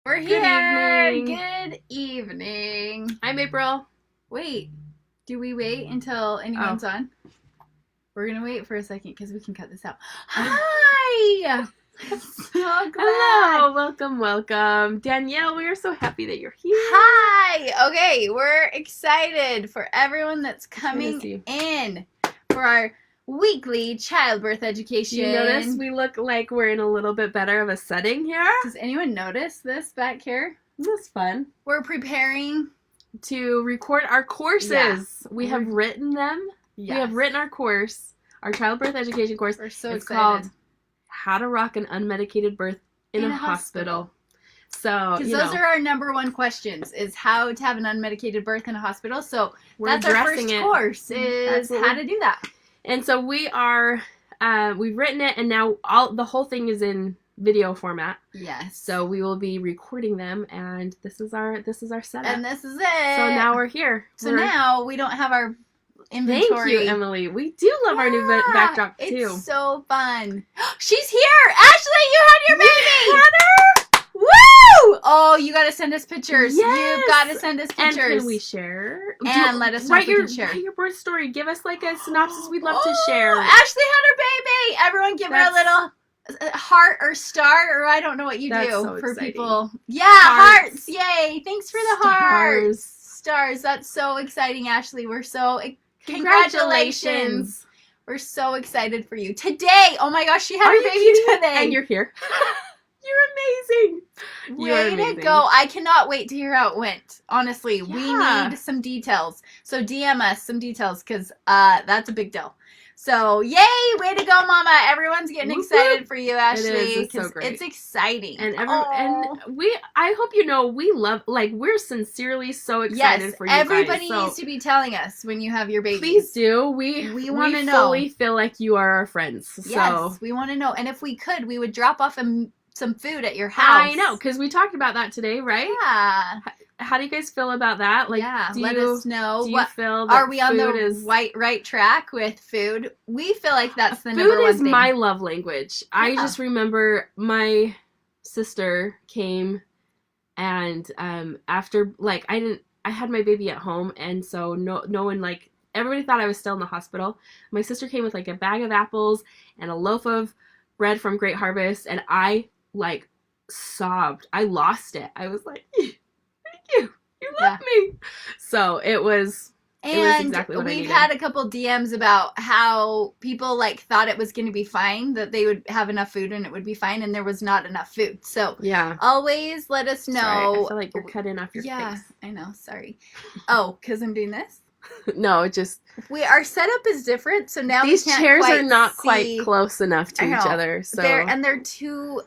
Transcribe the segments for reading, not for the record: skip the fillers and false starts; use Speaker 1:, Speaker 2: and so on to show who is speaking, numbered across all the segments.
Speaker 1: We're here. Good evening.
Speaker 2: I'm April.
Speaker 1: Wait, do we wait until anyone's on? We're going to wait for a second because we can cut this out. Hi! So glad.
Speaker 2: Hello. Welcome. Danielle, we are so happy that you're here.
Speaker 1: Hi! Okay, we're excited for everyone that's coming in for our weekly childbirth education.
Speaker 2: You notice we look like we're in a little bit better of a setting here?
Speaker 1: Does anyone notice this back here?
Speaker 2: This is fun.
Speaker 1: We're preparing
Speaker 2: to record our courses.
Speaker 1: Yeah.
Speaker 2: We have written them.
Speaker 1: Yes.
Speaker 2: We have written our course, our childbirth education course.
Speaker 1: We're so
Speaker 2: it's
Speaker 1: excited.
Speaker 2: Called How to Rock an Unmedicated Birth in a Hospital. So,
Speaker 1: because those are our number one questions, is how to have an unmedicated birth in a hospital. So that's our first course, is how to do that.
Speaker 2: And so we are, we've written it, and now the whole thing is in video format.
Speaker 1: Yes.
Speaker 2: So we will be recording them, and this is our setup.
Speaker 1: And this is it.
Speaker 2: So now we're here.
Speaker 1: Now we don't have our inventory.
Speaker 2: Thank you, Emily. We do love our new backdrop too.
Speaker 1: It's so fun. She's here. Ashley, you had your baby.
Speaker 2: Heather!
Speaker 1: Woo! Oh, you got to send us pictures.
Speaker 2: Yes.
Speaker 1: You've got to send us pictures.
Speaker 2: And can we share?
Speaker 1: And let us know if we can share.
Speaker 2: Write your birth story. Give us like a synopsis. We'd love to share.
Speaker 1: Ashley had her baby. Everyone give her a little heart or star, or I don't know what you do
Speaker 2: so
Speaker 1: for
Speaker 2: exciting.
Speaker 1: people. Yeah, hearts. Yay. Thanks for the hearts. Stars. That's so exciting, Ashley. We're so congratulations. We're so excited for you. Today, oh my gosh, she had her baby today.
Speaker 2: And you're here. You're amazing.
Speaker 1: Way to go. I cannot wait to hear how it went. Honestly, we need some details. So DM us some details, because that's a big deal. So, yay! Way to go, Mama! Everyone's getting excited for you, Ashley.
Speaker 2: It's so great.
Speaker 1: It's exciting.
Speaker 2: And I hope you know we love, we're sincerely so excited for you guys.
Speaker 1: Everybody needs to be telling us when you have your baby.
Speaker 2: Please do. We
Speaker 1: want to know.
Speaker 2: We fully feel like you are our friends.
Speaker 1: Yes, we want to know. And if we could, we would drop off some food at your house.
Speaker 2: I know, because we talked about that today, right?
Speaker 1: Yeah.
Speaker 2: How do you guys feel about that? Let us know.
Speaker 1: Do you
Speaker 2: feel that
Speaker 1: are we on the right track with food? We feel like that's the number one thing.
Speaker 2: Food is my love language. Yeah. I just remember my sister came, and after I had my baby at home, and so no one everybody thought I was still in the hospital. My sister came with a bag of apples and a loaf of bread from Great Harvest, and I sobbed. I lost it. I was like, you love me. So it was exactly what I needed.
Speaker 1: We've had a couple DMs about how people thought it was going to be fine, that they would have enough food and it would be fine, and there was not enough food. So always let us know.
Speaker 2: Sorry, I feel like you're cutting off your face.
Speaker 1: I know. Sorry. Oh, because I'm doing this?
Speaker 2: No, it just
Speaker 1: our setup is different, so now
Speaker 2: these
Speaker 1: we can't
Speaker 2: chairs are not quite close enough to each other. So
Speaker 1: they're too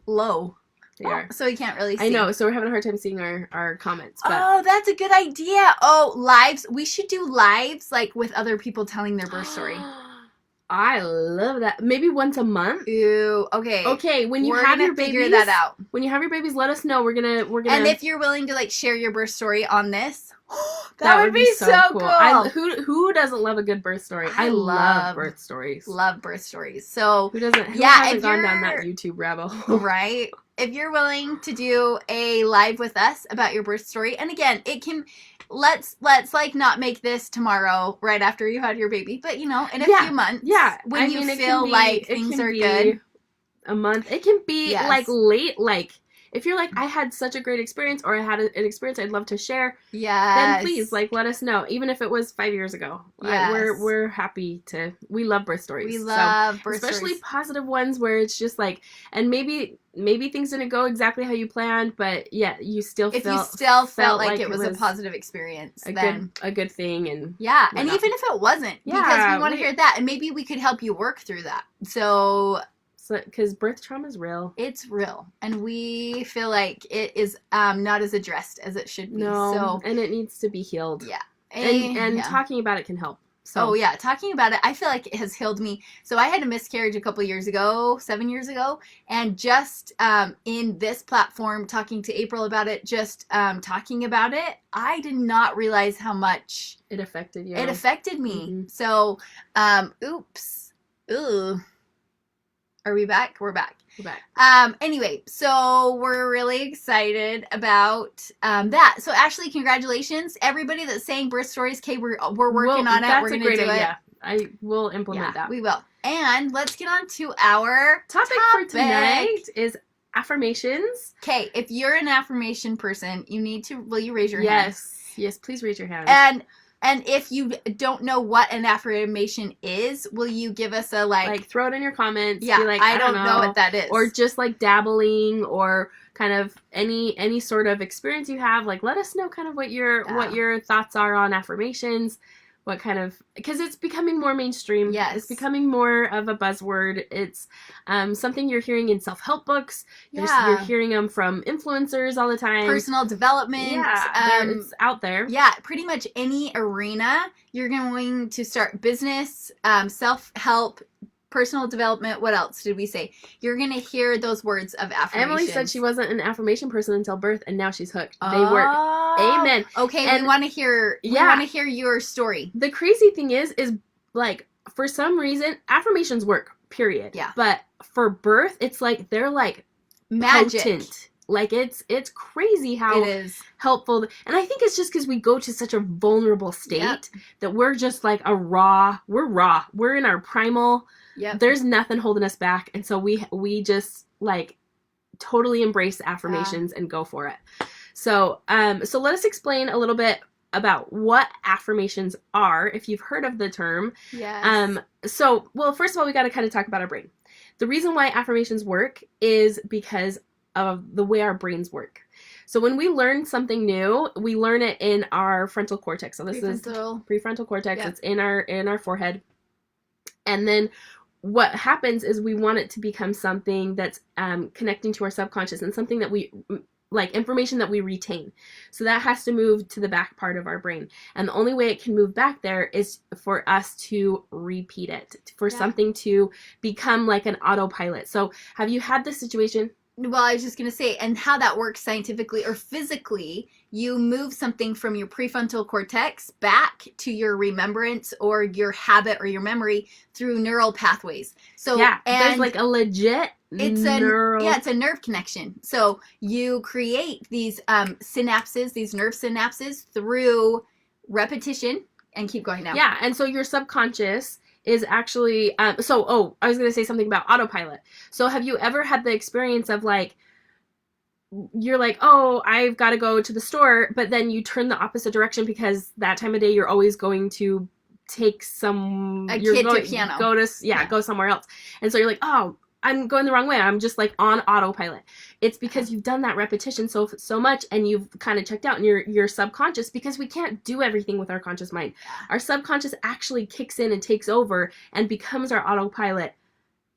Speaker 1: low.
Speaker 2: They are.
Speaker 1: So we can't really see.
Speaker 2: I know, so we're having a hard time seeing our comments. But
Speaker 1: oh, that's a good idea. Oh, lives. We should do lives with other people telling their birth story.
Speaker 2: I love that. Maybe once a month.
Speaker 1: Ooh, okay.
Speaker 2: Okay, when you have your babies,
Speaker 1: figure that out.
Speaker 2: When you have your babies, let us know. We're gonna.
Speaker 1: And if you're willing to share your birth story on this, that would be so cool.
Speaker 2: Who doesn't love a good birth story? I love birth stories.
Speaker 1: Love birth stories. So
Speaker 2: who doesn't? Who hasn't gone down that YouTube rabbit hole?
Speaker 1: Right. If you're willing to do a live with us about your birth story, and again, it can. Let's not make this tomorrow right after you had your baby, but in a few months.
Speaker 2: Yeah.
Speaker 1: When you feel things are good.
Speaker 2: A month. It can be late, if you're I had such a great experience, or I had an experience I'd love to share.
Speaker 1: Yes.
Speaker 2: Then please let us know, even if it was 5 years ago.
Speaker 1: Yes.
Speaker 2: We're happy to. We love birth stories.
Speaker 1: We love birth stories,
Speaker 2: especially positive ones where it's just and maybe things didn't go exactly how you planned, but you still
Speaker 1: felt like it was a positive experience,
Speaker 2: a good thing, and
Speaker 1: and even if it wasn't, because we want to hear that, and maybe we could help you work through that. So
Speaker 2: because birth trauma is real.
Speaker 1: It's real. And we feel like it is not as addressed as it should be.
Speaker 2: No, and it needs to be healed.
Speaker 1: Yeah.
Speaker 2: And talking about it can help. So.
Speaker 1: Oh, yeah. Talking about it, I feel like it has healed me. So I had a miscarriage a couple years ago, 7 years ago. And just in this platform, talking to April about it, talking about it, I did not realize how much
Speaker 2: it affected you.
Speaker 1: It affected me. Mm-hmm. So, oops. Ooh. Are we back? We're back.
Speaker 2: We're back.
Speaker 1: Anyway, so we're really excited about that. So Ashley, congratulations. Everybody that's saying birth stories, okay, we're working on it. We're going to do it.
Speaker 2: I will implement that.
Speaker 1: We will. And let's get on to our
Speaker 2: topic for tonight is affirmations.
Speaker 1: Okay, if you're an affirmation person, will you raise your hand?
Speaker 2: Yes, please raise your hand.
Speaker 1: And if you don't know what an affirmation is, will you give us a
Speaker 2: throw it in your comments?
Speaker 1: Yeah,
Speaker 2: be like,
Speaker 1: I don't know what that is.
Speaker 2: Or just like dabbling or kind of any sort of experience you have. Like, let us know kind of what your thoughts are on affirmations. What kind of, because it's becoming more mainstream.
Speaker 1: Yes.
Speaker 2: It's becoming more of a buzzword. It's something you're hearing in self-help books.
Speaker 1: Yeah.
Speaker 2: You're hearing them from influencers all the time.
Speaker 1: Personal development.
Speaker 2: Yeah, it's out there.
Speaker 1: Yeah, pretty much any arena. You're going to start business, self-help, personal development. What else did we say? You're going to hear those words of affirmation.
Speaker 2: Emily said she wasn't an affirmation person until birth, and now she's hooked. They work. Amen.
Speaker 1: Okay, and we want to hear. We want to hear your story.
Speaker 2: The crazy thing is like for some reason affirmations work. Period.
Speaker 1: Yeah.
Speaker 2: But for birth, it's like they're like
Speaker 1: magic.
Speaker 2: Potent. Like it's crazy how
Speaker 1: it is
Speaker 2: helpful, and I think it's just because we go to such a vulnerable state that we're just like we're in our primal.
Speaker 1: Yeah.
Speaker 2: There's nothing holding us back, and so we just like totally embrace affirmations and go for it. So so let us explain a little bit about what affirmations are, if you've heard of the term.
Speaker 1: Yes.
Speaker 2: So, well, first of all, we got to kind of talk about our brain. The reason why affirmations work is because of the way our brains work. So when we learn something new, we learn it in our frontal cortex. So this is prefrontal cortex. Yep. It's in our forehead. And then what happens is we want it to become something that's connecting to our subconscious and something that we like, information that we retain. So that has to move to the back part of our brain. And the only way it can move back there is for us to repeat it, for something to become like an autopilot. So have you had this situation?
Speaker 1: Well, I was just going to say, and how that works scientifically or physically, you move something from your prefrontal cortex back to your remembrance or your habit or your memory through neural pathways. So
Speaker 2: there's like a legit
Speaker 1: it's a nerve connection. So you create these synapses, these nerve synapses through repetition, and keep going now.
Speaker 2: Yeah, and so your subconscious is actually I was going to say something about autopilot. So have you ever had the experience of like, you're like, oh, I've got to go to the store, but then you turn the opposite direction because that time of day you're always going to take to piano. Go somewhere else. And so you're like, oh, I'm going the wrong way. I'm just like on autopilot. It's because you've done that repetition so much, and you've kind of checked out in your subconscious, because we can't do everything with our conscious mind. Our subconscious actually kicks in and takes over and becomes our autopilot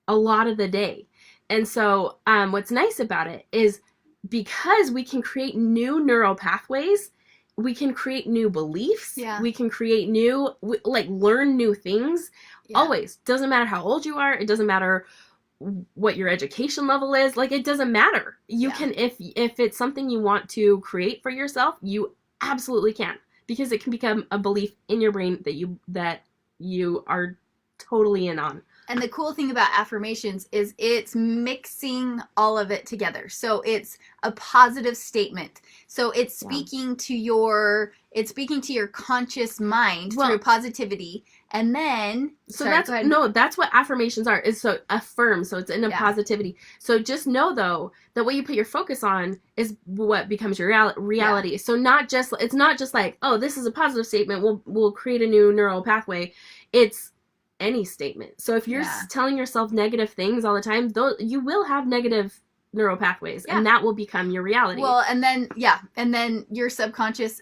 Speaker 2: a lot of the day. And so what's nice about it is because we can create new neural pathways, we can create new beliefs. Yeah. We can create learn new things. Yeah. Always. Doesn't matter how old you are. It doesn't matter what your education level is. Like, it doesn't matter. You can, if it's something you want to create for yourself, you absolutely can, because it can become a belief in your brain that you are totally in on.
Speaker 1: And the cool thing about affirmations is it's mixing all of it together. So it's a positive statement. So it's speaking to your conscious mind through positivity. And then
Speaker 2: that's what affirmations are. Is so affirm. So it's in a positivity. So just know though that what you put your focus on is what becomes your reality. Yeah. So it's not just like, oh, this is a positive statement, we'll create a new neural pathway. It's any statement. So if you're telling yourself negative things all the time, you will have negative neural pathways, and that will become your reality. Well,
Speaker 1: and then your subconscious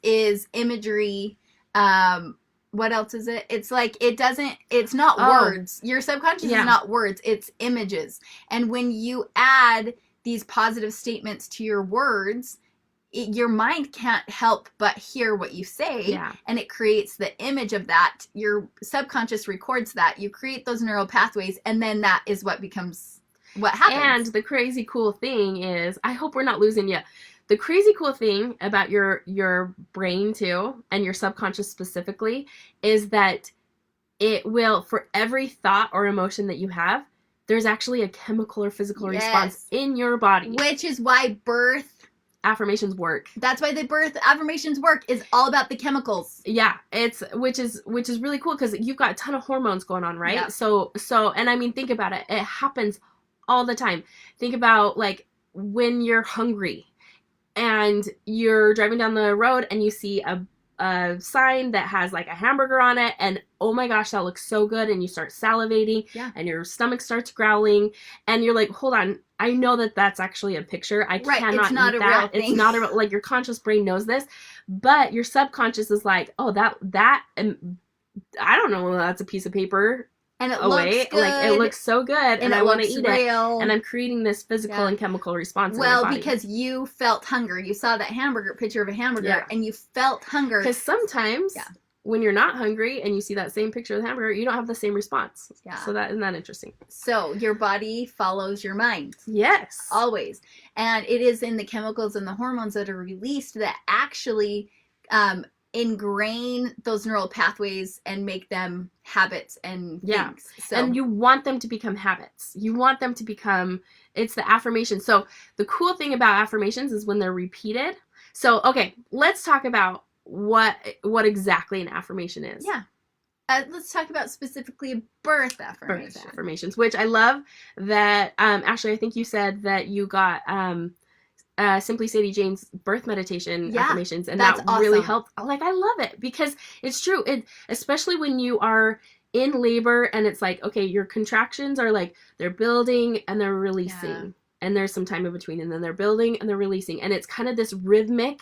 Speaker 1: is imagery. What else is it? It's like it's not words. Your subconscious is not words, it's images. And when you add these positive statements to your words, your mind can't help but hear what you say, and it creates the image of that. Your subconscious records that. You create those neural pathways, and then that is what becomes what happens.
Speaker 2: And the crazy cool thing is, I hope we're not losing you. The crazy cool thing about your brain too, and your subconscious specifically, is that it will, for every thought or emotion that you have, there's actually a chemical or physical response
Speaker 1: Yes.
Speaker 2: in your body.
Speaker 1: Which is why birth
Speaker 2: Affirmations work.
Speaker 1: That's why the birth affirmations work, is all about the chemicals.
Speaker 2: Yeah, which is really cool because you've got a ton of hormones going on, right?
Speaker 1: Yeah.
Speaker 2: So and I mean, think about it. It happens all the time. Think about like when you're hungry and you're driving down the road and you see a sign that has like a hamburger on it, and oh my gosh, that looks so good, and you start salivating.
Speaker 1: Yeah.
Speaker 2: And your stomach starts growling, and you're like, hold on, I know that that's actually a picture. I cannot
Speaker 1: it's not
Speaker 2: eat
Speaker 1: a
Speaker 2: that.
Speaker 1: real thing.
Speaker 2: It's not a, like, your conscious brain knows this, but your subconscious is like, oh, that I don't know, that's a piece of paper.
Speaker 1: And it
Speaker 2: looks
Speaker 1: good.
Speaker 2: Like, it looks so good, and I want to eat
Speaker 1: real.
Speaker 2: it. And I'm creating this physical and chemical response in my body.
Speaker 1: Because you felt hunger. You saw that hamburger, picture of a hamburger, and you felt hunger.
Speaker 2: Because sometimes when you're not hungry and you see that same picture of the hamburger, you don't have the same response. Yeah. So isn't that interesting? So
Speaker 1: your body follows your mind.
Speaker 2: Yes.
Speaker 1: Always. And it is in the chemicals and the hormones that are released that actually ingrain those neural pathways and make them habits and things. So.
Speaker 2: And you want them to become habits. You want them to become, it's the affirmation. So the cool thing about affirmations is when they're repeated. So, okay, let's talk about what exactly an affirmation is.
Speaker 1: Yeah. Let's talk about specifically a birth affirmation.
Speaker 2: Birth affirmations, which I love that, Ashley, I think you said that you got, Simply Sadie Jane's birth meditation affirmations, and that awesome. Really helped. Like, I love it because it's true. Especially when you are in labor and it's like, okay, your contractions are like, they're building and they're releasing, and there's some time in between, and then they're building and they're releasing, and it's kind of this rhythmic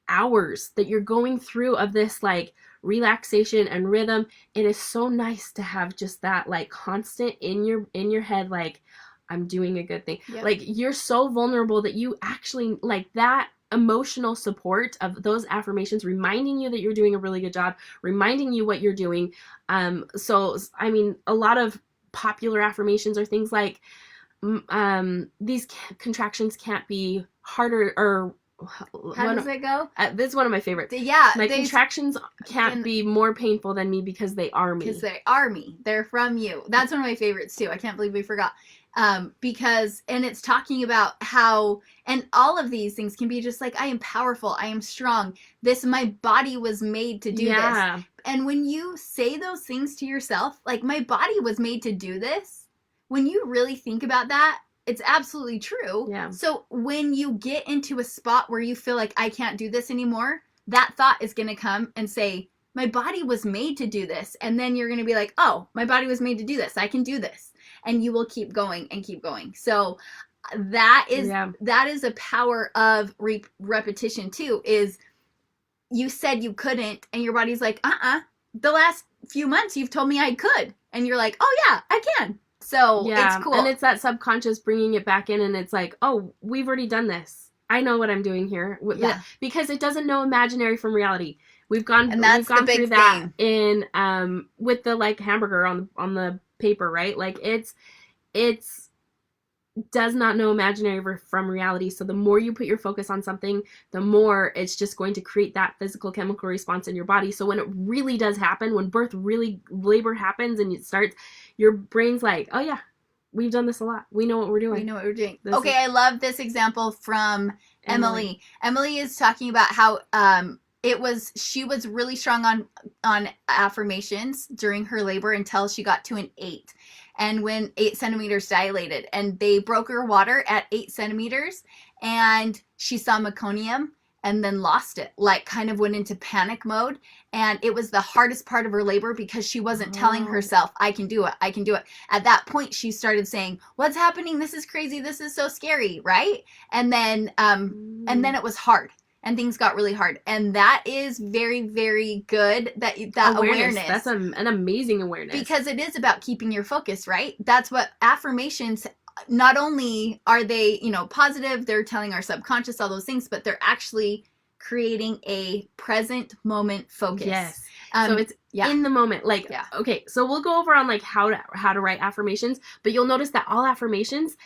Speaker 2: hours that you're going through of this like relaxation and rhythm. It is so nice to have just that like constant in your head, like, I'm doing a good thing. Yep. Like, you're so vulnerable that you actually, like, that emotional support of those affirmations reminding you that you're doing a really good job, reminding you what you're doing. So, I mean, a lot of popular affirmations are things like, these contractions can't be harder, or
Speaker 1: how does it go?
Speaker 2: This is one of my favorites. My contractions can't be more painful than me because they are me.
Speaker 1: Because they are me. They're from you. That's one of my favorites too. I can't believe we forgot. Because, and it's talking about how, and all of these things can be just like, I am powerful, I am strong, my body was made to do this. And when you say those things to yourself, like, my body was made to do this, when you really think about that, it's absolutely true. Yeah. So when you get into a spot where you feel like, I can't do this anymore, that thought is going to come and say, my body was made to do this. And then you're going to be like, oh, my body was made to do this, I can do this. And you will keep going and keep going. So that is a power of repetition too, is you said you couldn't, and your body's like, the last few months you've told me I could. And you're like, oh yeah, I can. So it's cool.
Speaker 2: And it's that subconscious bringing it back in, and it's like, oh, we've already done this. I know what I'm doing here. Yeah. Because it doesn't know imaginary from reality. We've gone through that in with the like hamburger on the paper, right? Like, it's does not know imaginary from reality. So the more you put your focus on something, the more it's just going to create that physical chemical response in your body. So when it really does happen, when labor happens and it starts, your brain's like, oh yeah, we've done this a lot. We know what we're doing.
Speaker 1: I love this example from Emily. Emily is talking about how she was really strong on affirmations during her labor until she got to an 8. And when 8 centimeters dilated, and they broke her water at 8 centimeters, and she saw meconium and then lost it, like kind of went into panic mode. And it was the hardest part of her labor because she wasn't telling herself, I can do it, I can do it. At that point, she started saying, what's happening? This is crazy. This is so scary. Right. And then it was hard. And things got really hard. And that is very, very good, that awareness.
Speaker 2: That's an amazing awareness.
Speaker 1: Because it is about keeping your focus, right? That's what affirmations, not only are they, positive, they're telling our subconscious all those things, but they're actually creating a present moment focus.
Speaker 2: Yes. So it's in the moment. Like, okay, so we'll go over on like how to write affirmations, but you'll notice that all affirmations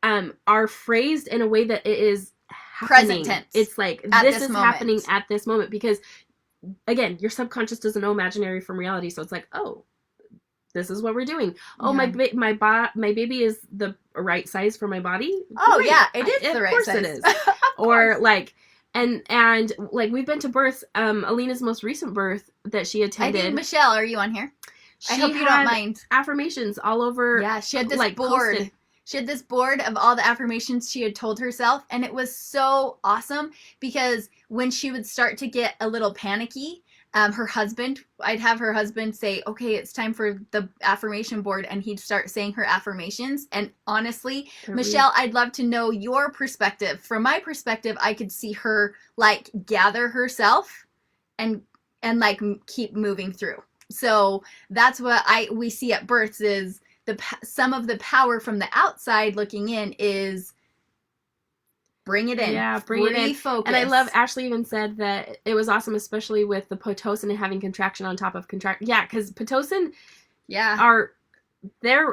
Speaker 2: are phrased in a way that it is happening.
Speaker 1: Present tense.
Speaker 2: It's like, this is happening at this moment, because again, your subconscious doesn't know imaginary from reality. So it's like, oh, this is what we're doing. Oh,
Speaker 1: Yeah.
Speaker 2: my baby is the right size for my body.
Speaker 1: Oh,
Speaker 2: Great.
Speaker 1: yeah, it is the right size.
Speaker 2: Of course it is. Or like, and like we've been to births. Alina's most recent birth that she
Speaker 1: I
Speaker 2: attended.
Speaker 1: think Michelle, are you on here? I hope you don't mind.
Speaker 2: Affirmations all over.
Speaker 1: Yeah, she had this
Speaker 2: like,
Speaker 1: board.
Speaker 2: posted.
Speaker 1: She had this board of all the affirmations she had told herself, and it was so awesome because when she would start to get a little panicky, I'd have her husband say, okay, it's time for the affirmation board, and he'd start saying her affirmations. And honestly, Michelle, I'd love to know your perspective. From my perspective, I could see her like gather herself and like keep moving through. So that's what we see at births is some of the power from the outside looking in is bring it in.
Speaker 2: Yeah, bring it in.
Speaker 1: Refocus.
Speaker 2: And I love Ashley even said that it was awesome, especially with the Pitocin and having contraction on top of contraction. Yeah, because Pitocin are they're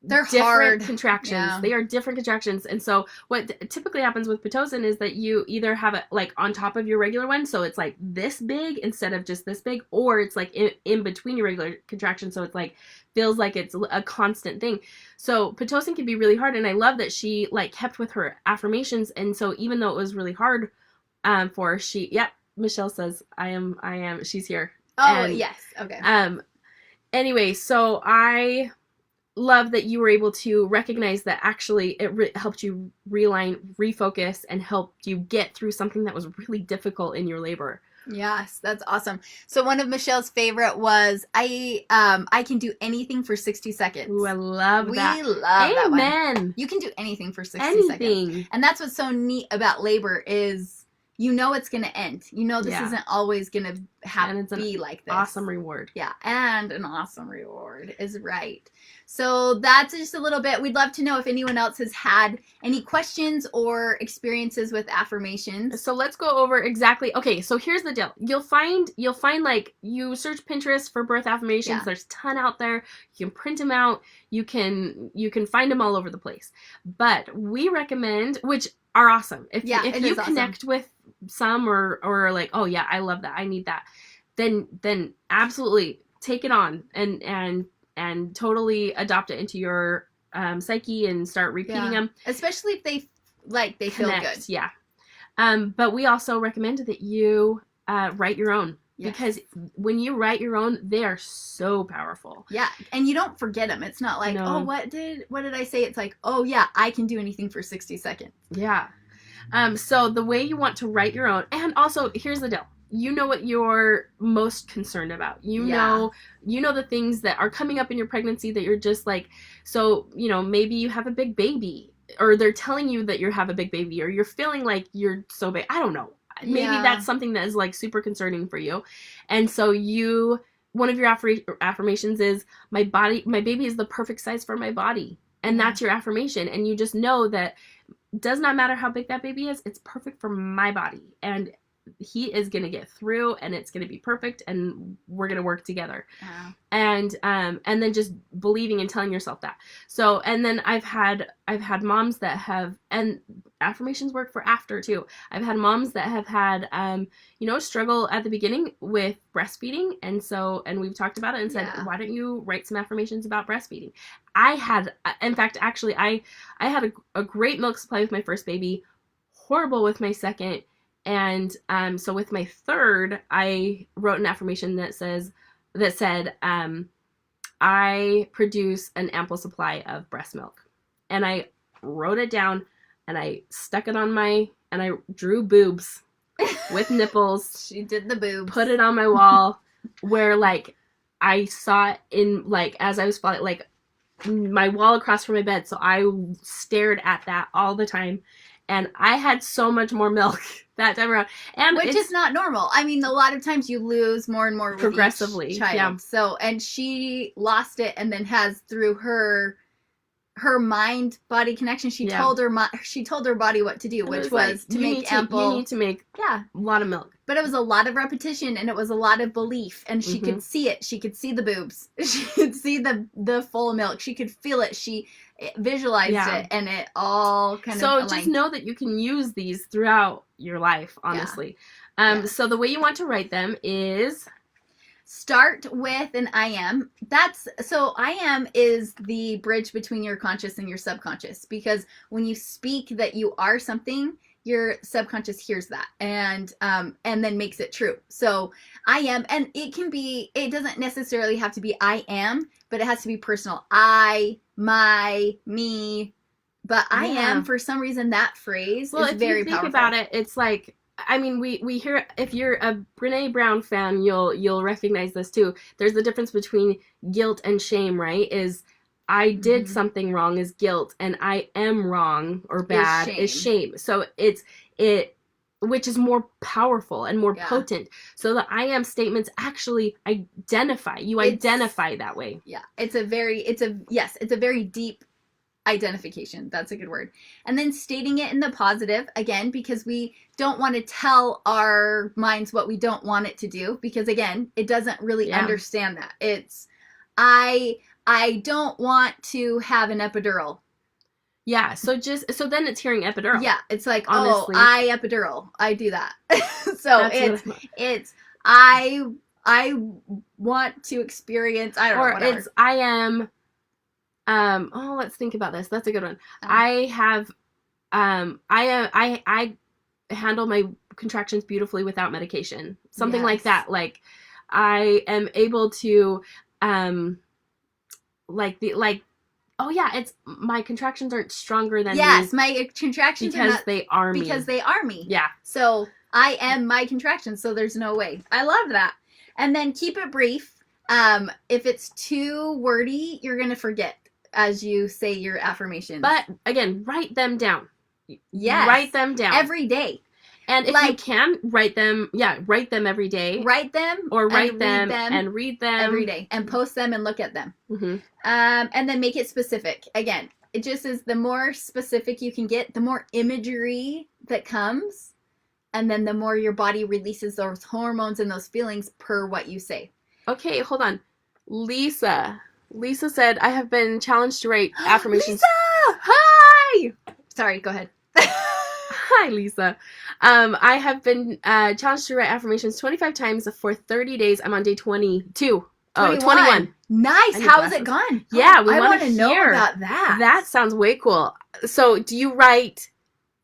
Speaker 2: different
Speaker 1: hard
Speaker 2: contractions.
Speaker 1: Yeah.
Speaker 2: They are different contractions. And so what typically happens with Pitocin is that you either have it like on top of your regular one, so it's like this big instead of just this big, or it's like in between your regular contractions, so it's like feels like it's a constant thing. So Pitocin can be really hard, and I love that she like kept with her affirmations. And so even though it was really hard for her, Michelle says I am she's here.
Speaker 1: Oh, and, yes. Okay.
Speaker 2: Anyway, so I love that you were able to recognize that actually it helped you realign, refocus, and helped you get through something that was really difficult in your labor.
Speaker 1: Yes, that's awesome. So one of Michelle's favorite was I can do anything for 60 seconds.
Speaker 2: Ooh, I love that.
Speaker 1: We love that one.
Speaker 2: Amen.
Speaker 1: You can do anything for 60 seconds. And that's what's so neat about labor is you know it's going to end. You know this isn't always going to be like this.
Speaker 2: Awesome reward.
Speaker 1: Yeah, and an awesome reward is right. So that's just a little bit. We'd love to know if anyone else has had any questions or experiences with affirmations.
Speaker 2: So let's go over exactly. Okay, so here's the deal. You'll find like you search Pinterest for birth affirmations. Yeah. There's a ton out there. You can print them out. You can find them all over the place. But we recommend, which are awesome. If you connect with some or like, oh yeah, I love that, I need that, then absolutely take it on and totally adopt it into your psyche and start repeating them,
Speaker 1: especially if they feel good.
Speaker 2: Yeah. But we also recommend that you write your own. Yes. Because when you write your own, they are so powerful.
Speaker 1: Yeah, and you don't forget them. It's not like, oh, what did I say? It's like, oh yeah, I can do anything for 60 seconds.
Speaker 2: Yeah. So the way you want to write your own, and also here's the deal. You know what you're most concerned about. You know the things that are coming up in your pregnancy that you're just like, so, maybe you have a big baby, or they're telling you that you have a big baby, or you're feeling like you're so big. I don't know. Maybe that's something that is like super concerning for you. And so one of your affirmations is my baby is the perfect size for my body. And that's your affirmation. And you just know that does not matter how big that baby is, it's perfect for my body. And he is going to get through, and it's going to be perfect, and we're going to work together. Wow. And then just believing and telling yourself that. So, and then I've had moms that have, and affirmations work for after too. I've had moms that have had, struggle at the beginning with breastfeeding. And we've talked about it and said, why don't you write some affirmations about breastfeeding? I had a great milk supply with my first baby, horrible with my second. And so with my third, I wrote an affirmation that said, I produce an ample supply of breast milk. And I wrote it down, and I stuck it and I drew boobs with nipples.
Speaker 1: She did the boobs.
Speaker 2: Put it on my wall where like I saw it in like, as I was falling, like my wall across from my bed. So I stared at that all the time. And I had so much more milk that time around.
Speaker 1: Which is not normal. I mean, a lot of times you lose more and more with
Speaker 2: progressively
Speaker 1: each child. Yeah. So, and she lost it, and then has through her mind body connection. She told her body what to do, which was to make ample.
Speaker 2: You need to make a lot of milk.
Speaker 1: But it was a lot of repetition, and it was a lot of belief, and she could see it. She could see the boobs. She could see the full milk. She could feel it. She visualized it, and it all kind of aligned.
Speaker 2: Just know that you can use these throughout your life, honestly. So the way you want to write them is...
Speaker 1: Start with an I am. So I am is the bridge between your conscious and your subconscious, because when you speak that you are something, your subconscious hears that and then makes it true. So I am, and it doesn't necessarily have to be I am, but it has to be personal. I, my, me. But I am, for some reason, that phrase is very powerful. Well, if you think
Speaker 2: about it, it's like, I mean, we hear, if you're a Brene Brown fan, you'll recognize this too. There's the difference between guilt and shame, right? Is I did something wrong is guilt, and I am wrong or bad is shame. So which is more powerful and more potent. So the I am statements actually identify. You identify that way.
Speaker 1: Yeah, it's a very deep identification. That's a good word. And then stating it in the positive, again, because we don't want to tell our minds what we don't want it to do, because again, it doesn't really understand that. It's I don't want to have an epidural.
Speaker 2: Yeah, so then it's hearing epidural.
Speaker 1: Yeah, it's like, honestly, I epidural. I do that. So it's I want to experience, I don't know, whatever.
Speaker 2: It's I am let's think about this. That's a good one. I handle my contractions beautifully without medication. Something like that. Like I am able to it's my contractions aren't stronger than me.
Speaker 1: Yes, my contractions
Speaker 2: because they are me.
Speaker 1: Because they are me.
Speaker 2: Yeah.
Speaker 1: So I am my contractions, so there's no way. I love that. And then keep it brief. If it's too wordy, you're gonna forget as you say your affirmations.
Speaker 2: But again, write them down.
Speaker 1: Yes.
Speaker 2: Write them down.
Speaker 1: Every day.
Speaker 2: And if you can, write them every day.
Speaker 1: Write them.
Speaker 2: Or write them and read them.
Speaker 1: Every day. And post them and look at them.
Speaker 2: Mm-hmm.
Speaker 1: And then make it specific. Again, it just is the more specific you can get, the more imagery that comes. And then the more your body releases those hormones and those feelings per what you say.
Speaker 2: Okay, hold on. Lisa said, I have been challenged to write affirmations.
Speaker 1: Lisa! Hi! Sorry, go ahead.
Speaker 2: Hi, Lisa. I have been challenged to write affirmations 25 times for 30 days. I'm on day 22. 21.
Speaker 1: Nice. How has it gone?
Speaker 2: Yeah, we
Speaker 1: want to know about that.
Speaker 2: That sounds way cool. So, do you write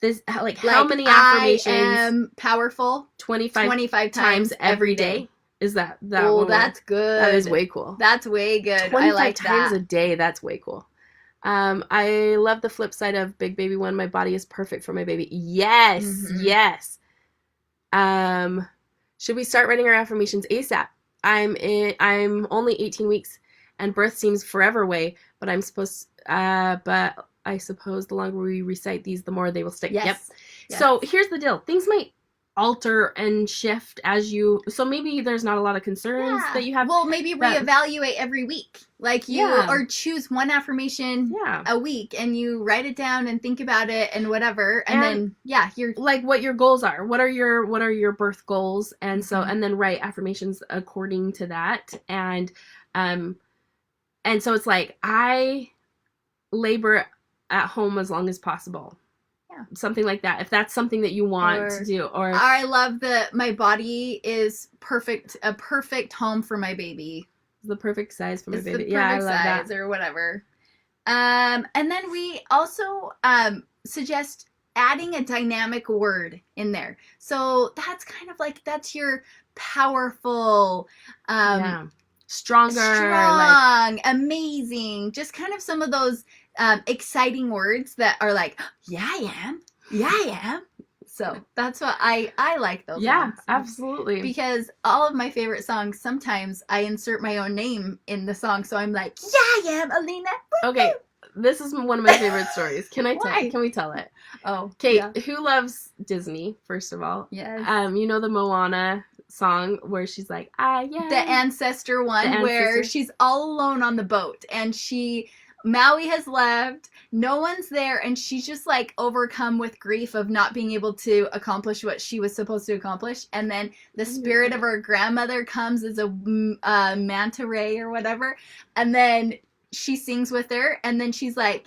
Speaker 2: this, like how many affirmations?
Speaker 1: I am powerful
Speaker 2: 25 times every day. Is that
Speaker 1: Oh, that's good.
Speaker 2: That is way cool.
Speaker 1: That's way good.
Speaker 2: 25
Speaker 1: I like
Speaker 2: times a day. That's way cool. I love the flip side of Big Baby One. My body is perfect for my baby. Yes. Mm-hmm. Yes. Should we start writing our affirmations ASAP? I'm only 18 weeks and birth seems forever away, but I suppose the longer we recite these, the more they will stick.
Speaker 1: Yes.
Speaker 2: Yep.
Speaker 1: Yes.
Speaker 2: So here's the deal. Things might alter and shift so maybe there's not a lot of concerns that you have.
Speaker 1: Well, maybe reevaluate every week. Like or choose one affirmation a week and you write it down and think about it and whatever. And then you're like
Speaker 2: what your goals are. What are your birth goals? And so and then write affirmations according to that. And so it's like I labor at home as long as possible. Something like that, if that's something that you want to do. Or
Speaker 1: I love my body is perfect, a perfect home for my baby.
Speaker 2: The perfect size for my baby.
Speaker 1: The perfect size or whatever. And then we also suggest adding a dynamic word in there. So that's kind of like, that's your powerful,
Speaker 2: strong,
Speaker 1: amazing, just kind of some of those exciting words that are like, I am. So that's what I like those ones.
Speaker 2: Absolutely.
Speaker 1: Because all of my favorite songs, sometimes I insert my own name in the song, so I'm like, I am Alina.
Speaker 2: Okay, this is one of my favorite stories. Can we tell it?
Speaker 1: Oh,
Speaker 2: okay. Who loves Disney? First of all,
Speaker 1: yes.
Speaker 2: You know the Moana song where she's like, I am
Speaker 1: the ancestor one, where she's all alone on the boat and Maui has left, no one's there, and she's just like overcome with grief of not being able to accomplish what she was supposed to accomplish. And then the spirit of her grandmother comes as a manta ray or whatever, and then she sings with her, and then she's like,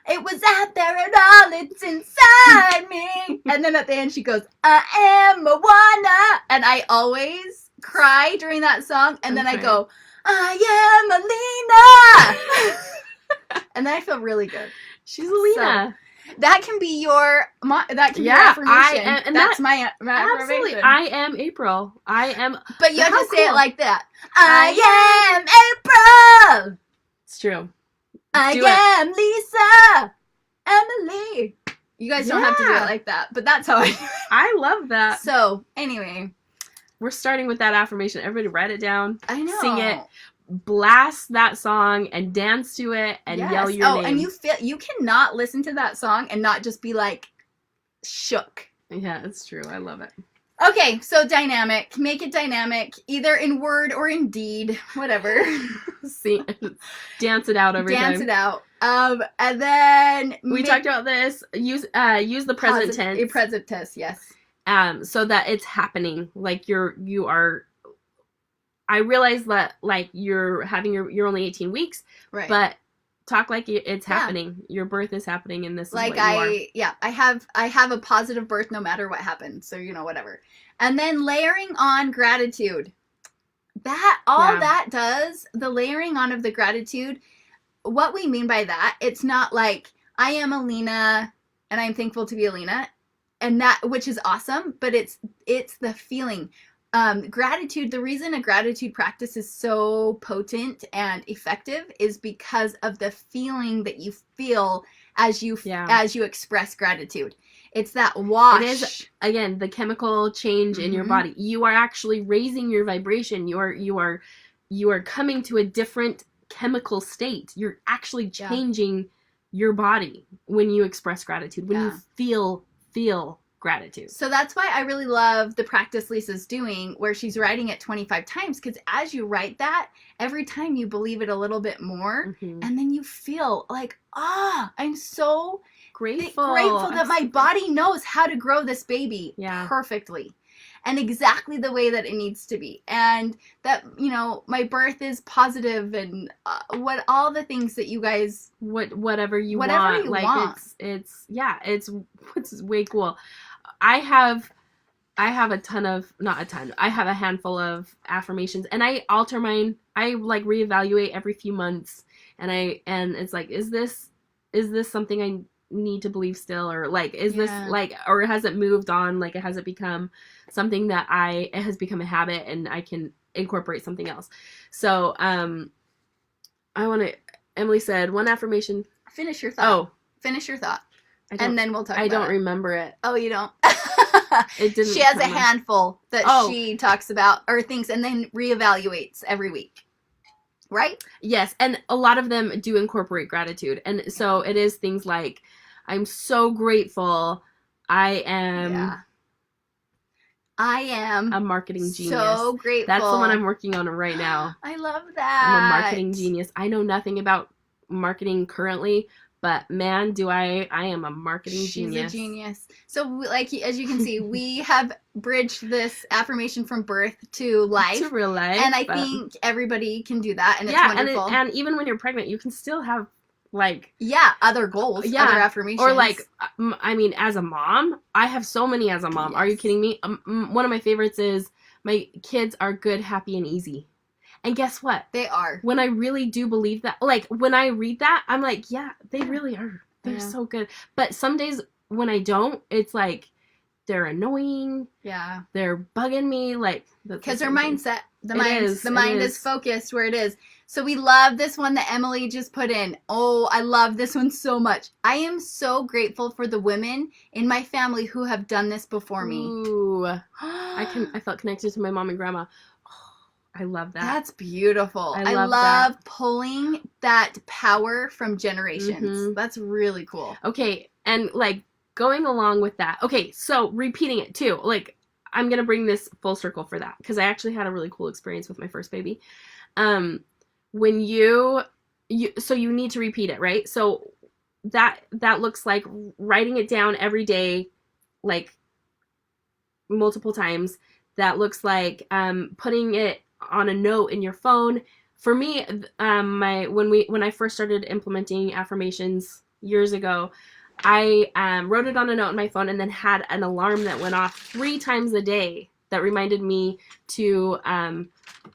Speaker 1: it was out there and all it's inside me. And then at the end she goes, I am Moana. And I always cry during that song, and then I
Speaker 2: Okay.
Speaker 1: go, I am Alina, and then I feel really good.
Speaker 2: She's Alina.
Speaker 1: So, that can be your your affirmation.
Speaker 2: And
Speaker 1: that's my
Speaker 2: absolutely.
Speaker 1: affirmation.
Speaker 2: I am April. I am.
Speaker 1: But you have to say it like that.
Speaker 2: I
Speaker 1: am April.
Speaker 2: It's true.
Speaker 1: I am Lisa. Emily. You guys don't have to do it like that, but that's how I do it.
Speaker 2: I love that.
Speaker 1: So, anyway.
Speaker 2: We're starting with that affirmation. Everybody write it down.
Speaker 1: I know.
Speaker 2: Sing it. Blast that song and dance to it and yell your name.
Speaker 1: And you cannot listen to that song and not just be like shook.
Speaker 2: Yeah, it's true. I love it.
Speaker 1: Okay, so dynamic. Make it dynamic, either in word or in deed, whatever.
Speaker 2: See, dance it out every time.
Speaker 1: Dance it out. And then
Speaker 2: we talked about this. Use the present tense.
Speaker 1: A present tense, yes.
Speaker 2: So that it's happening. Like you are. I realize that like you're only 18 weeks,
Speaker 1: right?
Speaker 2: But talk like it's happening. Your birth is happening, and this
Speaker 1: like
Speaker 2: is what you are.
Speaker 1: I have a positive birth no matter what happens. So whatever. And then layering on gratitude. That does, the layering on of the gratitude. What we mean by that, it's not like I am Alina and I'm thankful to be Alina, and that, which is awesome, but it's the feeling. Gratitude, the reason a gratitude practice is so potent and effective is because of the feeling that you feel as you express gratitude. It's that wash.
Speaker 2: It is, again, the chemical change in your body. You are actually raising your vibration. You are coming to a different chemical state. You're actually changing your body when you express gratitude, when you feel gratitude.
Speaker 1: So that's why I really love the practice Lisa's doing, where she's writing it 25 times, because as you write that, every time you believe it a little bit more, and then you feel like, I'm so grateful that my body knows how to grow this baby perfectly and exactly the way that it needs to be, and that my birth is positive, and what all the things that you guys
Speaker 2: whatever you want. It's way cool. I have a I have a handful of affirmations, and I alter mine. I like reevaluate every few months, and it's like, is this something I need to believe still, or like is this like, or has it moved on, like has it become something that it has become a habit and I can incorporate something else. So Emily said one affirmation.
Speaker 1: Finish your thought. And then we'll talk about it.
Speaker 2: I don't remember it.
Speaker 1: Oh, you don't?
Speaker 2: It didn't.
Speaker 1: She has a handful that she talks about or thinks, and then reevaluates every week. Right?
Speaker 2: Yes, and a lot of them do incorporate gratitude. And so it is things like, I'm so grateful. I am a marketing genius.
Speaker 1: So grateful.
Speaker 2: That's the one I'm working on right now.
Speaker 1: I love that.
Speaker 2: I'm a marketing genius. I know nothing about marketing currently, but man, I am a marketing genius.
Speaker 1: She's a genius. So, like, as you can see, we have bridged this affirmation from birth to life.
Speaker 2: To real life.
Speaker 1: And I think everybody can do that, and it's wonderful.
Speaker 2: And even when you're pregnant, you can still have, like...
Speaker 1: other goals, other affirmations.
Speaker 2: Or, like, I mean, as a mom, I have so many as a mom. Yes. Are you kidding me? One of my favorites is, my kids are good, happy, and easy. And guess what?
Speaker 1: They are.
Speaker 2: When I really do believe that, like, when I read that, I'm like, yeah, they really are. They're so good. But some days when I don't, it's like, they're annoying. Yeah. They're bugging me. Like,
Speaker 1: because their mindset, the mind is focused where it is. So we love this one that Emily just put in. Oh, I love this one so much. I am so grateful for the women in my family who have done this before me.
Speaker 2: Ooh. I felt connected to my mom and grandma. I love that.
Speaker 1: That's beautiful. I love pulling that power from generations. Mm-hmm. That's really cool.
Speaker 2: Okay, and like going along with that. Okay, so repeating it too. Like, I'm going to bring this full circle for that, because I actually had a really cool experience with my first baby. When you need to repeat it, right? So that looks like writing it down every day, like multiple times. That looks like putting it on a note in your phone. For me, when I first started implementing affirmations years ago, I wrote it on a note in my phone and then had an alarm that went off 3 times a day that reminded me to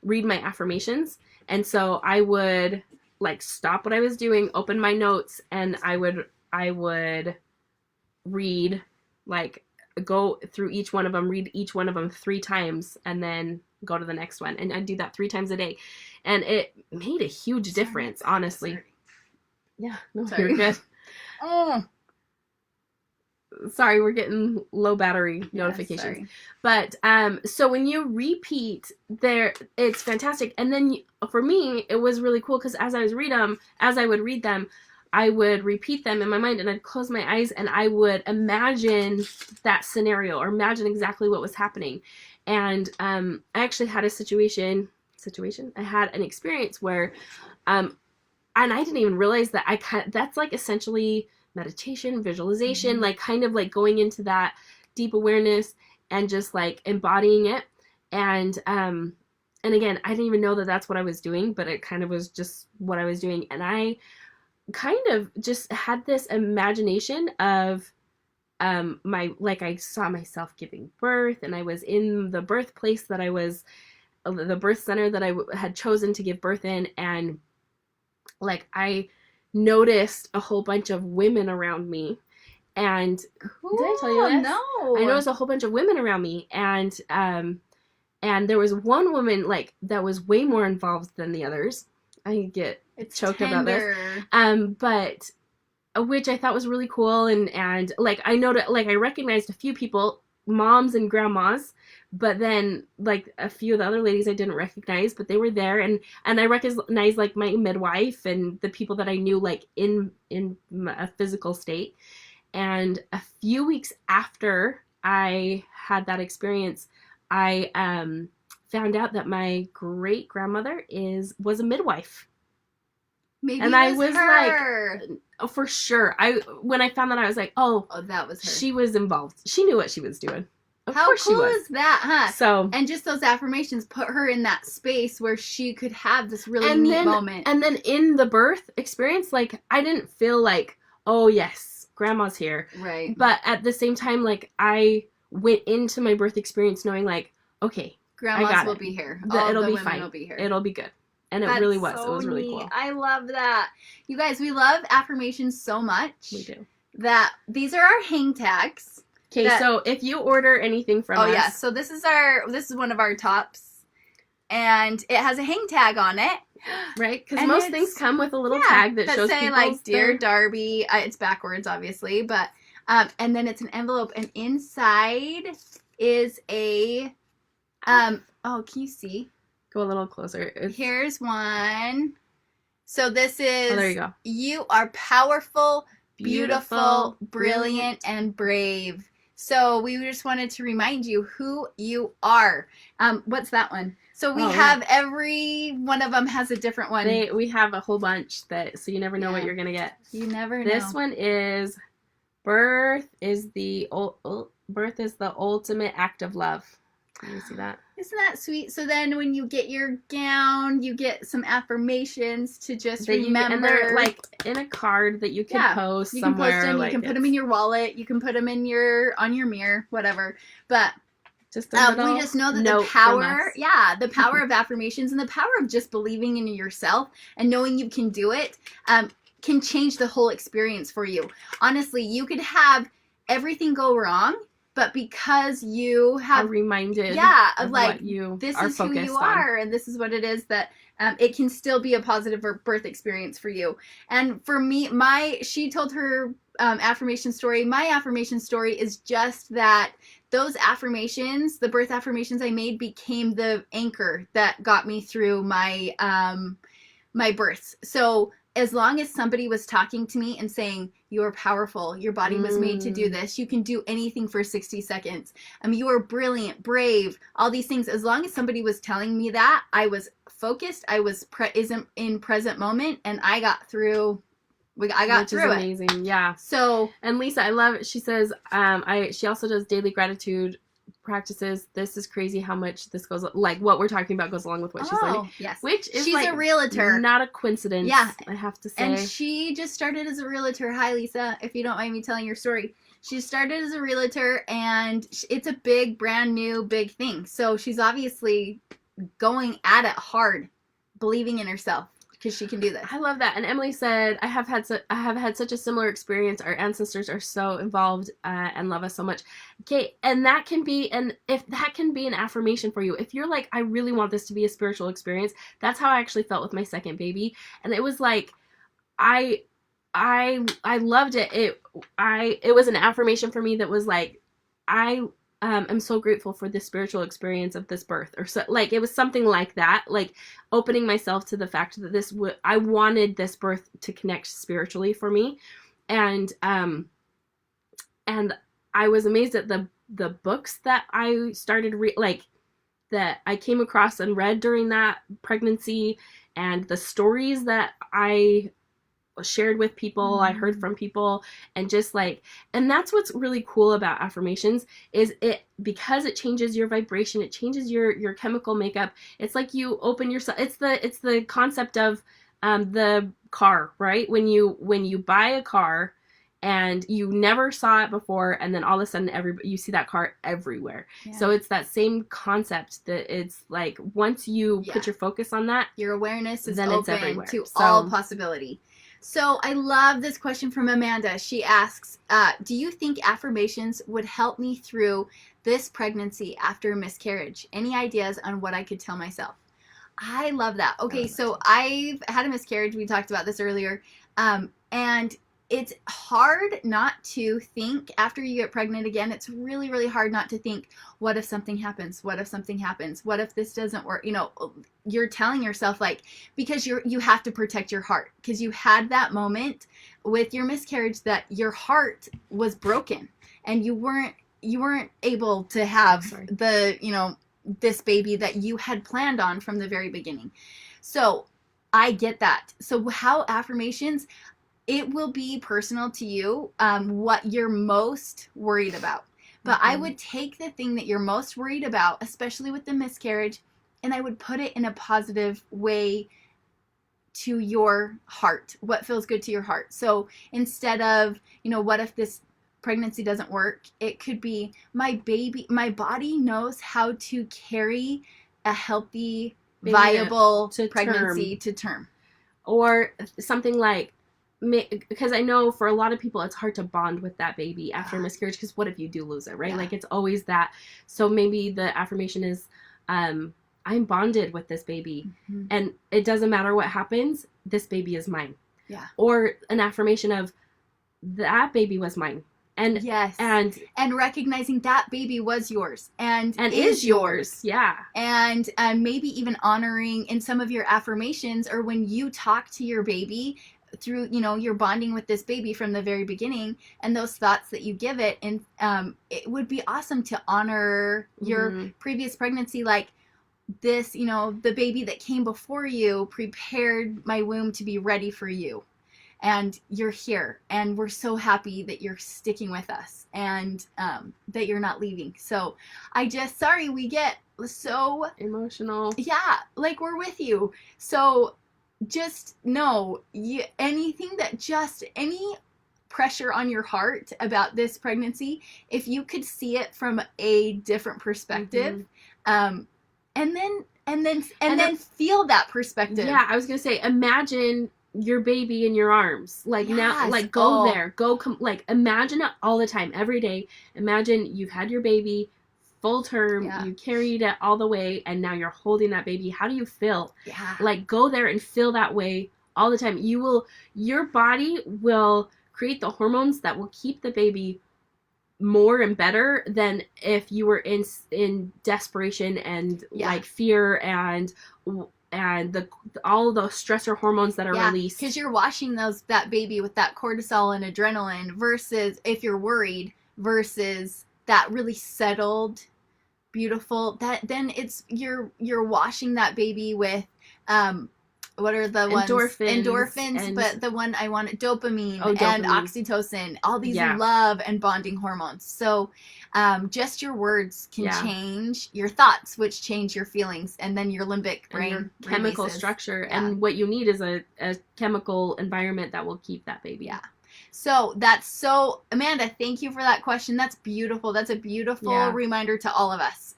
Speaker 2: read my affirmations. And so I would like stop what I was doing, open my notes, and I would read, like go through each one of them, read each one of them 3 times, and then go to the next one. And I'd do that 3 times a day. And it made a huge difference, honestly.
Speaker 1: Sorry.
Speaker 2: Yeah, no,
Speaker 1: Sorry.
Speaker 2: you're good.
Speaker 1: Oh.
Speaker 2: Sorry, we're getting low battery notifications.
Speaker 1: Sorry.
Speaker 2: But so when you repeat there, it's fantastic. And then for me, it was really cool because as I would read them, I would repeat them in my mind, and I'd close my eyes and I would imagine that scenario or imagine exactly what was happening. And I actually had a situation. I had an experience where, and I didn't even realize that that's like essentially meditation, visualization, like kind of like going into that deep awareness and just like embodying it. And again, I didn't even know that that's what I was doing, but it kind of was just what I was doing. And I kind of just had this imagination of I saw myself giving birth, and I was in the birthplace that I was, the birth center that I had chosen to give birth in, and like I noticed a whole bunch of women around me. And
Speaker 1: Cool.
Speaker 2: did I tell you this?
Speaker 1: No.
Speaker 2: I noticed a whole bunch of women around me, and there was one woman like that was way more involved than the others. I get choked about this. But which I thought was really cool, and like I noticed, like I recognized a few people, moms and grandmas, but then like a few of the other ladies I didn't recognize, but they were there, and I recognized like my midwife and the people that I knew like in a physical state. And a few weeks after I had that experience, I found out that my great grandmother was a midwife.
Speaker 1: Maybe
Speaker 2: and I was her. Like, oh, for sure. When I found that, I was like, oh,
Speaker 1: that was her.
Speaker 2: She was involved. She knew what she was doing. Of
Speaker 1: How
Speaker 2: course
Speaker 1: cool
Speaker 2: she was.
Speaker 1: is that, huh?
Speaker 2: So,
Speaker 1: and just those affirmations put her in that space where she could have this really neat moment.
Speaker 2: And then in the birth experience, like I didn't feel like, oh yes, grandma's here.
Speaker 1: Right.
Speaker 2: But at the same time, like I went into my birth experience knowing like, okay,
Speaker 1: grandmas will be here.
Speaker 2: It'll be fine.
Speaker 1: Will be here.
Speaker 2: It'll be good. And
Speaker 1: That's
Speaker 2: it really was.
Speaker 1: So
Speaker 2: it was really
Speaker 1: neat.
Speaker 2: cool.
Speaker 1: I love that. You guys, we love affirmations so much.
Speaker 2: We do.
Speaker 1: That these are our hang tags.
Speaker 2: Okay, so if you order anything from us.
Speaker 1: Oh yeah, so this is one of our tops. And it has a hang tag on it.
Speaker 2: Right? Because most things come with a little tag that shows
Speaker 1: say like Dear Darby. It's backwards obviously, but and then it's an envelope, and inside is a can you see?
Speaker 2: Go a little closer.
Speaker 1: Here's one. So this is,
Speaker 2: there you go.
Speaker 1: You are powerful, beautiful, brilliant, and brave. So we just wanted to remind you who you are. What's that one? So we have every one of them has a different one.
Speaker 2: We have a whole bunch so you never know what you're gonna get.
Speaker 1: You never know.
Speaker 2: This one is birth is the ultimate act of love. Can you see that?
Speaker 1: Isn't that sweet? So then when you get your gown, you get some affirmations to just remember.
Speaker 2: And they're like in a card that you can post somewhere.
Speaker 1: You can post them, you can put them in your wallet, you can put them on your mirror, whatever. But
Speaker 2: just
Speaker 1: we just know that the power, the power of affirmations and the power of just believing in yourself and knowing you can do it can change the whole experience for you. Honestly, you could have everything go wrong, but because you have
Speaker 2: reminded
Speaker 1: of like this is who you are and this is what it is, that it can still be a positive birth experience for you. And for me, she told her affirmation story. My affirmation story is just that those affirmations, the birth affirmations I made, became the anchor that got me through my my births. So as long as somebody was talking to me and saying, you are powerful, your body was made to do this, you can do anything for 60 seconds, you are brilliant, brave, all these things. As long as somebody was telling me that, I was focused, I was in present moment, and I got through. I got through it.
Speaker 2: Which is amazing, yeah.
Speaker 1: So,
Speaker 2: and Lisa, I love it. She says, she also does daily gratitude practices. This is crazy how much this goes, like what we're talking about goes along with what she's learning.
Speaker 1: Yes.
Speaker 2: Which is
Speaker 1: she's
Speaker 2: like
Speaker 1: a realtor.
Speaker 2: Not a coincidence.
Speaker 1: Yeah.
Speaker 2: I have to say.
Speaker 1: And she just started as a realtor. Hi, Lisa, if you don't mind me telling your story. She started as a realtor, and it's a big, brand new, big thing. So she's obviously going at it hard, believing in herself because she can do this.
Speaker 2: I love that. And Emily said, I have had such a similar experience. Our ancestors are so involved and love us so much. Okay, and that can be if that can be an affirmation for you. If you're like, I really want this to be a spiritual experience. That's how I actually felt with my second baby, and it was like, I loved it. It was an affirmation for me that was like, I I'm so grateful for the spiritual experience of this birth, or so, like, it was something like that, like opening myself to the fact that I wanted this birth to connect spiritually for me, and I was amazed at the books that I started that I came across and read during that pregnancy, and the stories that I shared with people, I heard from people, and just like, and that's what's really cool about affirmations is because it changes your vibration, it changes your chemical makeup. It's like you open yourself. It's the concept of the car, right? When you buy a car and you never saw it before, and then all of a sudden you see that car everywhere. Yeah. So it's that same concept, that it's like once you put your focus on that,
Speaker 1: your awareness is
Speaker 2: then
Speaker 1: open
Speaker 2: it's everywhere.
Speaker 1: to all possibility. So I love this question from Amanda. She asks, do you think affirmations would help me through this pregnancy after a miscarriage? Any ideas on what I could tell myself? I love that. Okay, so I've had a miscarriage. We talked about this earlier. And it's hard not to think after you get pregnant again. It's really, really hard not to think, what if something happens? What if something happens? What if this doesn't work? You know, you're telling yourself, like, because you have to protect your heart, because you had that moment with your miscarriage that your heart was broken and you weren't able to have this baby that you had planned on from the very beginning. So I get that. So how affirmations, it will be personal to you, what you're most worried about. But I would take the thing that you're most worried about, especially with the miscarriage, and I would put it in a positive way to your heart, what feels good to your heart. So instead of, what if this pregnancy doesn't work, it could be, my body knows how to carry a healthy, viable pregnancy to term.
Speaker 2: Or something like, because I know for a lot of people it's hard to bond with that baby after a miscarriage, because what if you do lose it, right? Like, it's always that. So maybe the affirmation is, I'm bonded with this baby, and it doesn't matter what happens, this baby is mine.
Speaker 1: Yeah.
Speaker 2: Or an affirmation of, that baby was mine. And
Speaker 1: yes, and recognizing that baby was yours and is yours.
Speaker 2: Yeah.
Speaker 1: And maybe even honoring in some of your affirmations, or when you talk to your baby through, you're bonding with this baby from the very beginning, and those thoughts that you give it. And it would be awesome to honor your previous pregnancy, like this, the baby that came before you prepared my womb to be ready for you. And you're here, and we're so happy that you're sticking with us, and that you're not leaving. So sorry, we get so
Speaker 2: emotional.
Speaker 1: Yeah, like, we're with you. So just know, any pressure on your heart about this pregnancy, if you could see it from a different perspective, and then feel that perspective.
Speaker 2: Yeah, I was gonna say, imagine your baby in your arms, like, now, like, go there, like, imagine it all the time, every day. Imagine you've had your baby full term, you carried it all the way, and now you're holding that baby. How do you feel? Like, go there and feel that way all the time. Your body will create the hormones that will keep the baby more and better than if you were in desperation and like fear and all the stressor hormones that are released.
Speaker 1: Because you're washing that baby with that cortisol and adrenaline, versus if you're worried, versus that really settled, beautiful, that then it's you're washing that baby with what are the ones? Endorphins, but the one I want, dopamine, and oxytocin, all these love and bonding hormones. So just your words can change your thoughts, which change your feelings, and then your limbic brain
Speaker 2: and your chemical structure. And what you need is a chemical environment that will keep that baby.
Speaker 1: Yeah. So Amanda, thank you for that question. That's beautiful. That's a beautiful reminder to all of us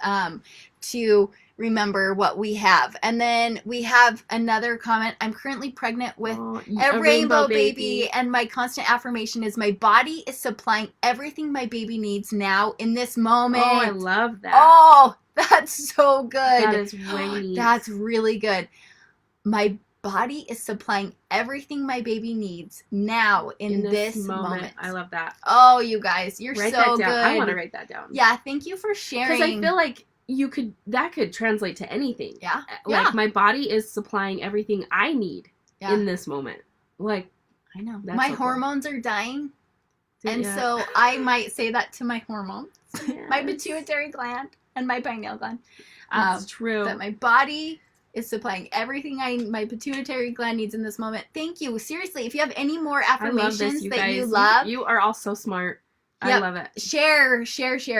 Speaker 1: to remember what we have. And then we have another comment. I'm currently pregnant with a rainbow baby, and my constant affirmation is my body is supplying everything my baby needs now in this moment.
Speaker 2: Oh, I love that.
Speaker 1: Oh, that's so good.
Speaker 2: That is way neat.
Speaker 1: That's really good. My body is supplying everything my baby needs now in this moment.
Speaker 2: I love that.
Speaker 1: Oh, you guys, you're so good.
Speaker 2: I want to write that down.
Speaker 1: Yeah, thank you for sharing.
Speaker 2: Because I feel like that could translate to anything.
Speaker 1: Yeah.
Speaker 2: Like my body is supplying everything I need in this moment. Like,
Speaker 1: I know. My hormones are dying. And so I might say that to my hormones, my pituitary gland and my pineal gland.
Speaker 2: That's true.
Speaker 1: That my body is supplying everything my pituitary gland needs in this moment. Thank you. Seriously, if you have any more affirmations you love.
Speaker 2: You are all so smart. I love it.
Speaker 1: Share,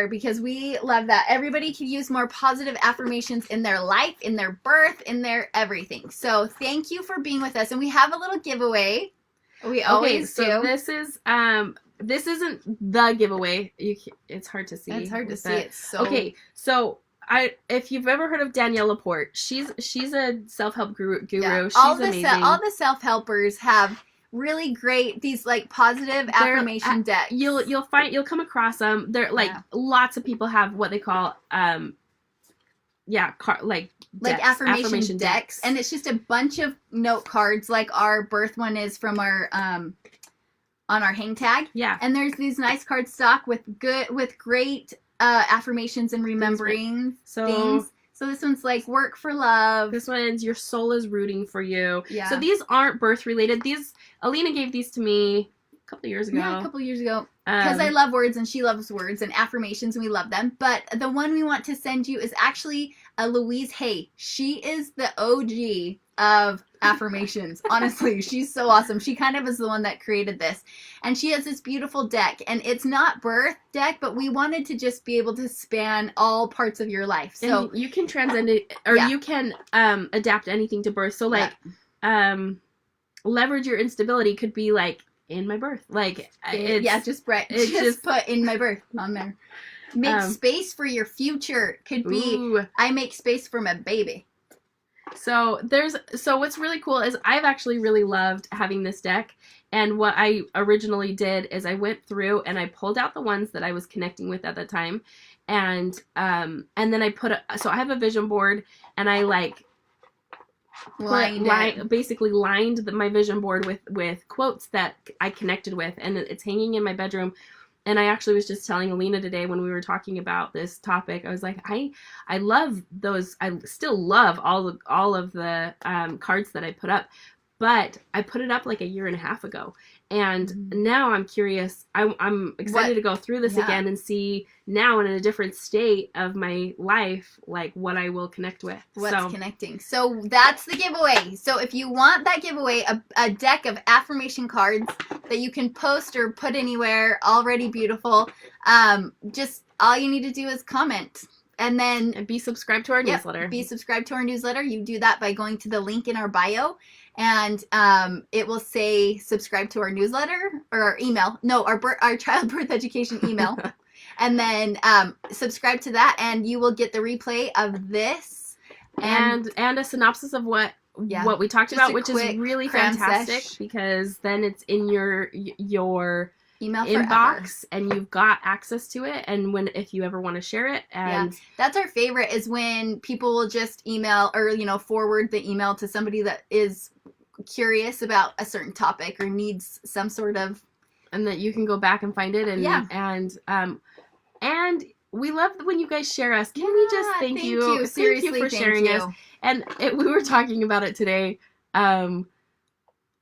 Speaker 1: because we love that. Everybody can use more positive affirmations in their life, in their birth, in their everything. So thank you for being with us. And we have a little giveaway. We always do.
Speaker 2: So this isn't the giveaway. It's hard to see.
Speaker 1: It's hard to see. It's so
Speaker 2: okay. So if you've ever heard of Danielle Laporte, she's a self-help guru.
Speaker 1: Yeah.
Speaker 2: She's amazing.
Speaker 1: All the self-helpers have really great these like positive affirmation decks.
Speaker 2: You'll come across them. They're like lots of people have what they call
Speaker 1: affirmation decks, and it's just a bunch of note cards like our birth one is from our on our hang tag.
Speaker 2: Yeah.
Speaker 1: And there's these nice card stock with great affirmations and remembering things. So this one's like work for love.
Speaker 2: This one's your soul is rooting for you.
Speaker 1: Yeah.
Speaker 2: So these aren't birth related. Alina gave these to me a couple of years ago.
Speaker 1: Yeah, a couple of years ago. Because I love words and she loves words and affirmations and we love them. But the one we want to send you is actually a Louise Hay. She is the OG of affirmations. Honestly, she's so awesome. She kind of is the one that created this. And she has this beautiful deck. And it's not birth deck, but we wanted to just be able to span all parts of your life. So
Speaker 2: and you can transcend it, or you can adapt anything to birth. So like leverage your instability could be like in my birth. Like
Speaker 1: just put in my birth on there. Make space for your future could be I make space for my baby.
Speaker 2: So what's really cool is I've actually really loved having this deck, and what I originally did is I went through and I pulled out the ones that I was connecting with at the time, and then I so I have a vision board, and I like basically lined my vision board with quotes that I connected with, and it's hanging in my bedroom. And I actually was just telling Alina today when we were talking about this topic, I was like, I love those. I still love all of the cards that I put up, but I put it up like a year and a half ago. And now I'm curious. I'm excited to go through this again and see now in a different state of my life, like what I will connect with.
Speaker 1: What's connecting. So that's the giveaway. So if you want that giveaway, a deck of affirmation cards that you can post or put anywhere, already beautiful. Just all you need to do is comment. And then
Speaker 2: be subscribed to our newsletter.
Speaker 1: Be subscribed to our newsletter. You do that by going to the link in our bio, and it will say subscribe to our newsletter or our email. No, our childbirth education email. And then subscribe to that, and you will get the replay of this
Speaker 2: and a synopsis of what we talked about, which is really fantastic because then it's in your
Speaker 1: email
Speaker 2: inbox and you've got access to it, and if you ever want to share it. And
Speaker 1: that's our favorite, is when people will just email or forward the email to somebody that is curious about a certain topic or needs some sort of,
Speaker 2: and that you can go back and find it. And we love when you guys share us. Can we just thank you?
Speaker 1: Seriously,
Speaker 2: thank you for sharing us. And we were talking about it today.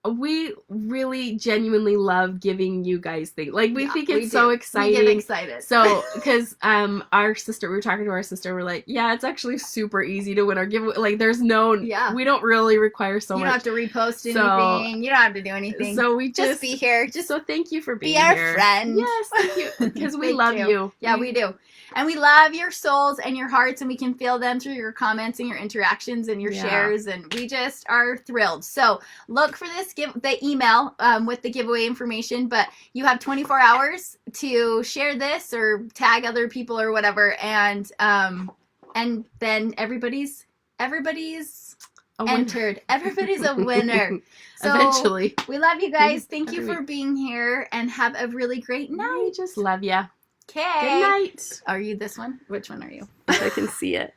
Speaker 2: We really genuinely love giving you guys things. Like, we think it's so exciting.
Speaker 1: We get excited.
Speaker 2: So, because our sister, we were talking to our sister, we're like, yeah, it's actually super easy to win our giveaway. Like, there's we don't really require so much.
Speaker 1: You don't have to repost anything. You don't have to do anything.
Speaker 2: So we just
Speaker 1: be here.
Speaker 2: So thank you for being
Speaker 1: here.
Speaker 2: Be
Speaker 1: our friend.
Speaker 2: Yes, thank you. Because we love you.
Speaker 1: Yeah, we do. And we love your souls and your hearts, and we can feel them through your comments and your interactions and your shares, and we just are thrilled. So look for the email with the giveaway information, but you have 24 hours to share this or tag other people or whatever, and then everybody's entered. Everybody's a winner. So
Speaker 2: eventually.
Speaker 1: We love you guys. Thank you for being here, and have a really great night.
Speaker 2: I just love ya.
Speaker 1: Okay.
Speaker 2: Good night.
Speaker 1: Are you this one? Which one are you?
Speaker 2: If I can see it.